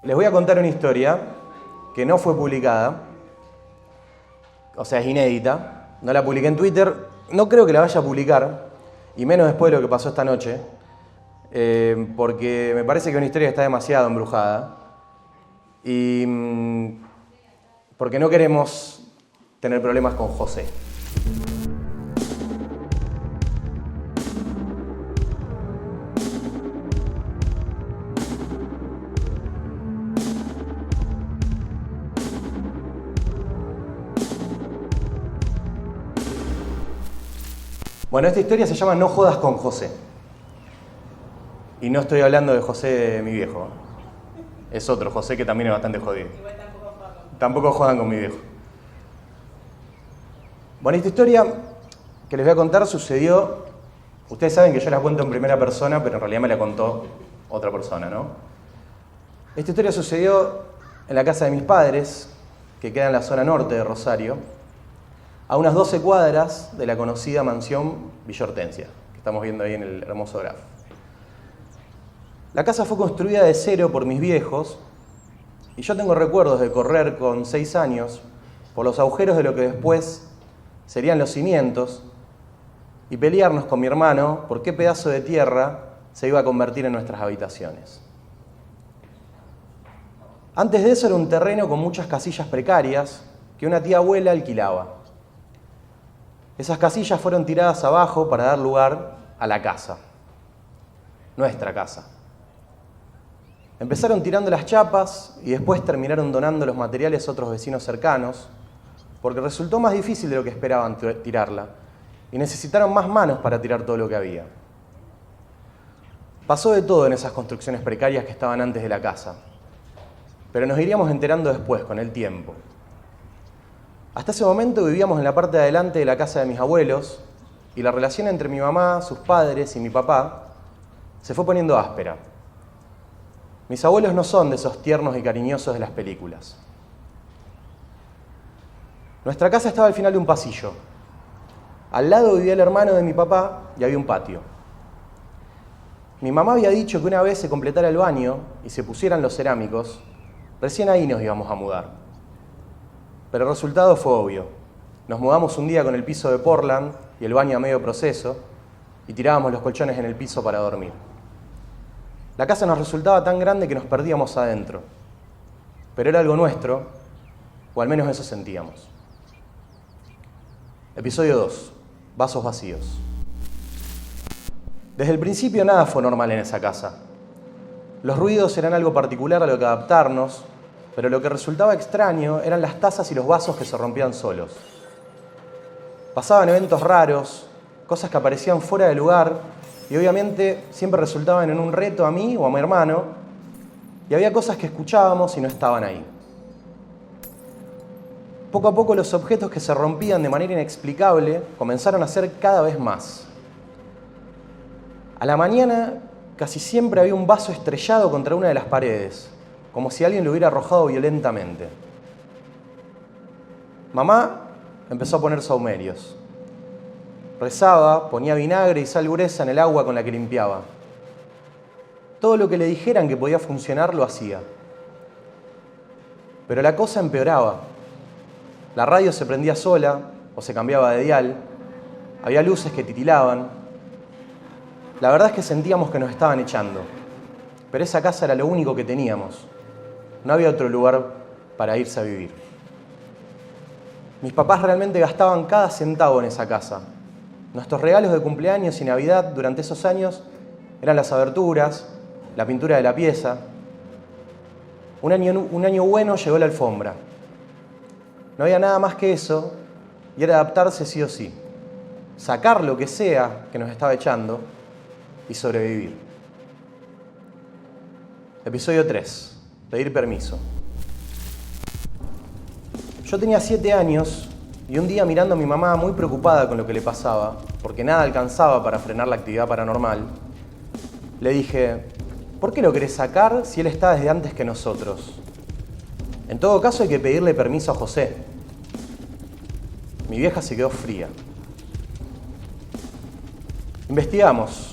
Les voy a contar una historia que no fue publicada, o sea, es inédita. No la publiqué en Twitter, no creo que la vaya a publicar, y menos después de lo que pasó esta noche, porque me parece que es una historia que está demasiado embrujada y porque no queremos tener problemas con José. Bueno, esta historia se llama No jodas con José. Y no estoy hablando de José, mi viejo. Es otro José que también es bastante jodido. Igual tampoco jodan. Tampoco jodan con mi viejo. Bueno, esta historia que les voy a contar sucedió... Ustedes saben que yo la cuento en primera persona, pero en realidad me la contó otra persona, ¿no? Esta historia sucedió en la casa de mis padres, que queda en la zona norte de Rosario, a unas 12 cuadras de la conocida mansión Villa Hortensia, que estamos viendo ahí en el hermoso grafo. La casa fue construida de cero por mis viejos y yo tengo recuerdos de correr con 6 años por los agujeros de lo que después serían los cimientos y pelearnos con mi hermano por qué pedazo de tierra se iba a convertir en nuestras habitaciones. Antes de eso era un terreno con muchas casillas precarias que una tía abuela alquilaba. Esas casillas fueron tiradas abajo para dar lugar a la casa, nuestra casa. Empezaron tirando las chapas y después terminaron donando los materiales a otros vecinos cercanos, porque resultó más difícil de lo que esperaban tirarla, y necesitaron más manos para tirar todo lo que había. Pasó de todo en esas construcciones precarias que estaban antes de la casa, pero nos iríamos enterando después, con el tiempo. Hasta ese momento vivíamos en la parte de adelante de la casa de mis abuelos, y la relación entre mi mamá, sus padres y mi papá se fue poniendo áspera. Mis abuelos no son de esos tiernos y cariñosos de las películas. Nuestra casa estaba al final de un pasillo. Al lado vivía el hermano de mi papá y había un patio. Mi mamá había dicho que una vez se completara el baño y se pusieran los cerámicos, recién ahí nos íbamos a mudar. Pero el resultado fue obvio. Nos mudamos un día con el piso de Portland y el baño a medio proceso y tirábamos los colchones en el piso para dormir. La casa nos resultaba tan grande que nos perdíamos adentro. Pero era algo nuestro, o al menos eso sentíamos. Episodio 2. Vasos vacíos. Desde el principio nada fue normal en esa casa. Los ruidos eran algo particular a lo que adaptarnos, pero lo que resultaba extraño eran las tazas y los vasos que se rompían solos. Pasaban eventos raros, cosas que aparecían fuera de lugar y obviamente siempre resultaban en un reto a mí o a mi hermano, y había cosas que escuchábamos y no estaban ahí. Poco a poco los objetos que se rompían de manera inexplicable comenzaron a ser cada vez más. A la mañana casi siempre había un vaso estrellado contra una de las paredes, como si alguien lo hubiera arrojado violentamente. Mamá empezó a poner sahumerios. Rezaba, ponía vinagre y sal gruesa en el agua con la que limpiaba. Todo lo que le dijeran que podía funcionar lo hacía. Pero la cosa empeoraba. La radio se prendía sola o se cambiaba de dial. Había luces que titilaban. La verdad es que sentíamos que nos estaban echando. Pero esa casa era lo único que teníamos. No había otro lugar para irse a vivir. Mis papás realmente gastaban cada centavo en esa casa. Nuestros regalos de cumpleaños y Navidad durante esos años eran las aberturas, la pintura de la pieza. Un año bueno llegó la alfombra. No había nada más que eso y era adaptarse sí o sí. Sacar lo que sea que nos estaba echando y sobrevivir. Episodio 3. Pedir permiso. Yo tenía 7 años y un día mirando a mi mamá muy preocupada con lo que le pasaba, porque nada alcanzaba para frenar la actividad paranormal, le dije, ¿por qué lo querés sacar si él está desde antes que nosotros? En todo caso hay que pedirle permiso a José. Mi vieja se quedó fría. Investigamos.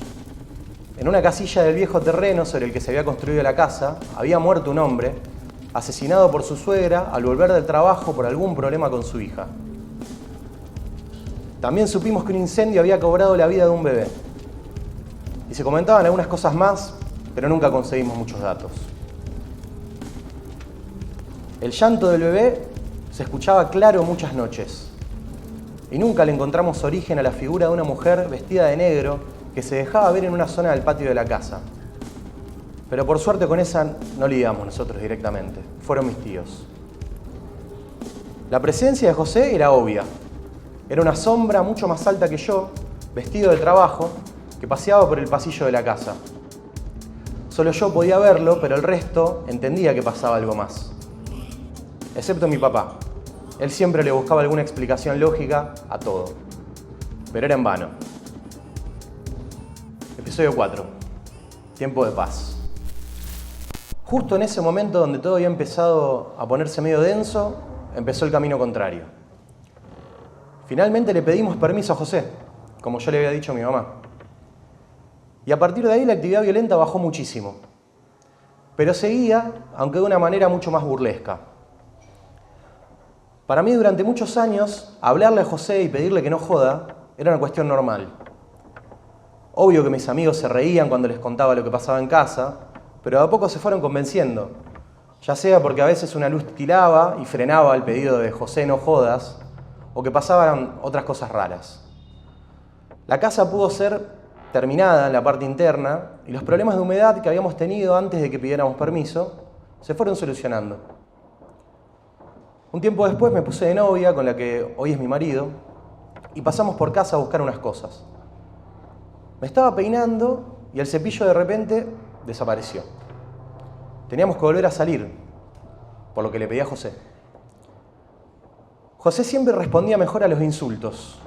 En una casilla del viejo terreno sobre el que se había construido la casa, había muerto un hombre, asesinado por su suegra al volver del trabajo por algún problema con su hija. También supimos que un incendio había cobrado la vida de un bebé. Y se comentaban algunas cosas más, pero nunca conseguimos muchos datos. El llanto del bebé se escuchaba claro muchas noches. Y nunca le encontramos origen a la figura de una mujer vestida de negro que se dejaba ver en una zona del patio de la casa. Pero por suerte con esa no lidiamos nosotros directamente. Fueron mis tíos. La presencia de José era obvia. Era una sombra mucho más alta que yo, vestido de trabajo, que paseaba por el pasillo de la casa. Solo yo podía verlo, pero el resto entendía que pasaba algo más. Excepto mi papá. Él siempre le buscaba alguna explicación lógica a todo. Pero era en vano. Episodio 4. Tiempo de paz. Justo en ese momento donde todo había empezado a ponerse medio denso, empezó el camino contrario. Finalmente le pedimos permiso a José, como yo le había dicho a mi mamá. Y a partir de ahí la actividad violenta bajó muchísimo. Pero seguía, aunque de una manera mucho más burlesca. Para mí, durante muchos años, hablarle a José y pedirle que no joda era una cuestión normal. Obvio que mis amigos se reían cuando les contaba lo que pasaba en casa, pero de a poco se fueron convenciendo. Ya sea porque a veces una luz titilaba y frenaba el pedido de José no jodas, o que pasaban otras cosas raras. La casa pudo ser terminada en la parte interna y los problemas de humedad que habíamos tenido antes de que pidiéramos permiso se fueron solucionando. Un tiempo después me puse de novia con la que hoy es mi marido y pasamos por casa a buscar unas cosas. Me estaba peinando y el cepillo de repente desapareció. Teníamos que volver a salir, por lo que le pedí a José. José siempre respondía mejor a los insultos,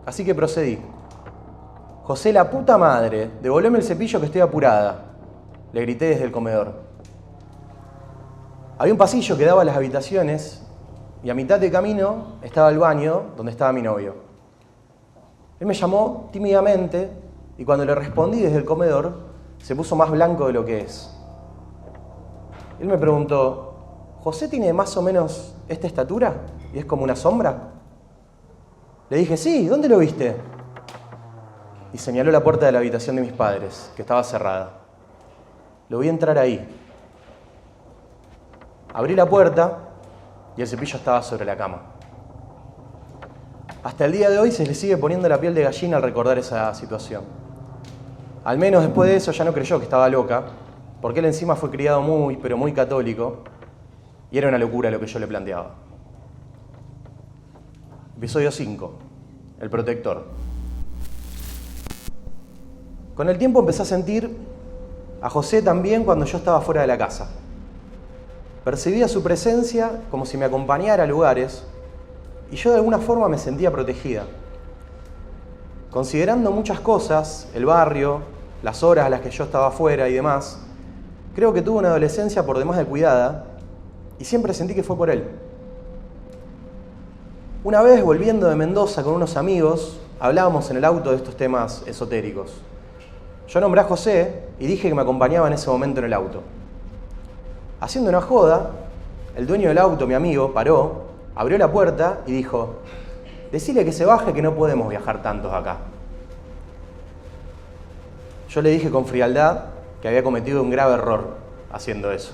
así que procedí. José, la puta madre, devolveme el cepillo que estoy apurada, le grité desde el comedor. Había un pasillo que daba a las habitaciones y a mitad de camino estaba el baño donde estaba mi novio. Él me llamó tímidamente y cuando le respondí desde el comedor se puso más blanco de lo que es. Él me preguntó, ¿José tiene más o menos esta estatura? ¿Y es como una sombra? Le dije, sí, ¿dónde lo viste? Y señaló la puerta de la habitación de mis padres, que estaba cerrada. Lo vi entrar ahí. Abrí la puerta y el cepillo estaba sobre la cama. Hasta el día de hoy se le sigue poniendo la piel de gallina al recordar esa situación. Al menos después de eso ya no creyó que estaba loca, porque él encima fue criado muy, pero muy católico, y era una locura lo que yo le planteaba. Episodio 5. El protector. Con el tiempo empecé a sentir a José también cuando yo estaba fuera de la casa. Percibía su presencia como si me acompañara a lugares y yo de alguna forma me sentía protegida. Considerando muchas cosas, el barrio, las horas a las que yo estaba afuera y demás, creo que tuve una adolescencia por demás de cuidada y siempre sentí que fue por él. Una vez, volviendo de Mendoza con unos amigos, hablábamos en el auto de estos temas esotéricos. Yo nombré a José y dije que me acompañaba en ese momento en el auto. Haciendo una joda, el dueño del auto, mi amigo, paró, abrió la puerta y dijo, decile que se baje que no podemos viajar tantos acá. Yo le dije con frialdad que había cometido un grave error haciendo eso.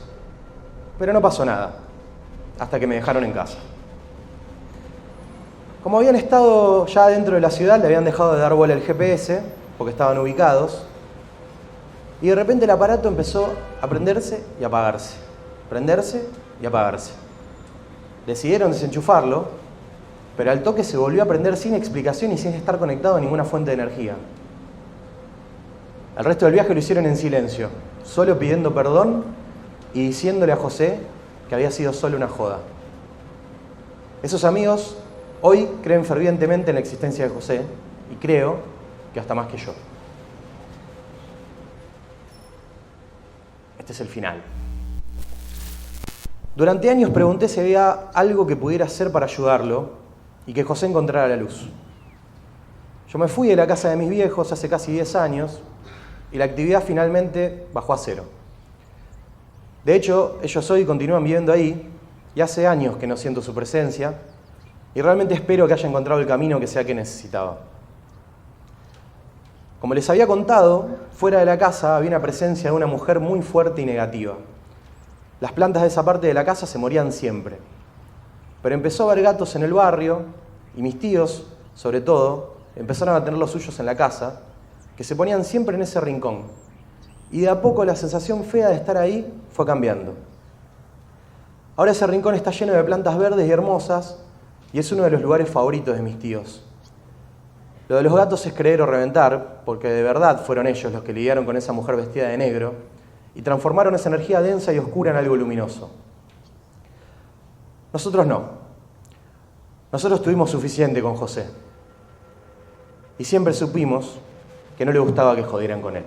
Pero no pasó nada, hasta que me dejaron en casa. Como habían estado ya dentro de la ciudad, le habían dejado de dar bola al GPS, porque estaban ubicados, y de repente el aparato empezó a prenderse y apagarse, prenderse y apagarse. Decidieron desenchufarlo, pero al toque se volvió a prender sin explicación y sin estar conectado a ninguna fuente de energía. El resto del viaje lo hicieron en silencio, solo pidiendo perdón y diciéndole a José que había sido solo una joda. Esos amigos hoy creen fervientemente en la existencia de José y creo que hasta más que yo. Este es el final. Durante años pregunté si había algo que pudiera hacer para ayudarlo y que José encontrara la luz. Yo me fui de la casa de mis viejos hace casi 10 años y la actividad finalmente bajó a cero. De hecho, ellos hoy continúan viviendo ahí y hace años que no siento su presencia y realmente espero que haya encontrado el camino que sea que necesitaba. Como les había contado, fuera de la casa había una presencia de una mujer muy fuerte y negativa. Las plantas de esa parte de la casa se morían siempre. Pero empezó a haber gatos en el barrio y mis tíos, sobre todo, empezaron a tener los suyos en la casa, que se ponían siempre en ese rincón. Y de a poco la sensación fea de estar ahí fue cambiando. Ahora ese rincón está lleno de plantas verdes y hermosas y es uno de los lugares favoritos de mis tíos. Lo de los gatos es creer o reventar, porque de verdad fueron ellos los que lidiaron con esa mujer vestida de negro y transformaron esa energía densa y oscura en algo luminoso. Nosotros no. Nosotros tuvimos suficiente con José. Y siempre supimos que no le gustaba que jodieran con él.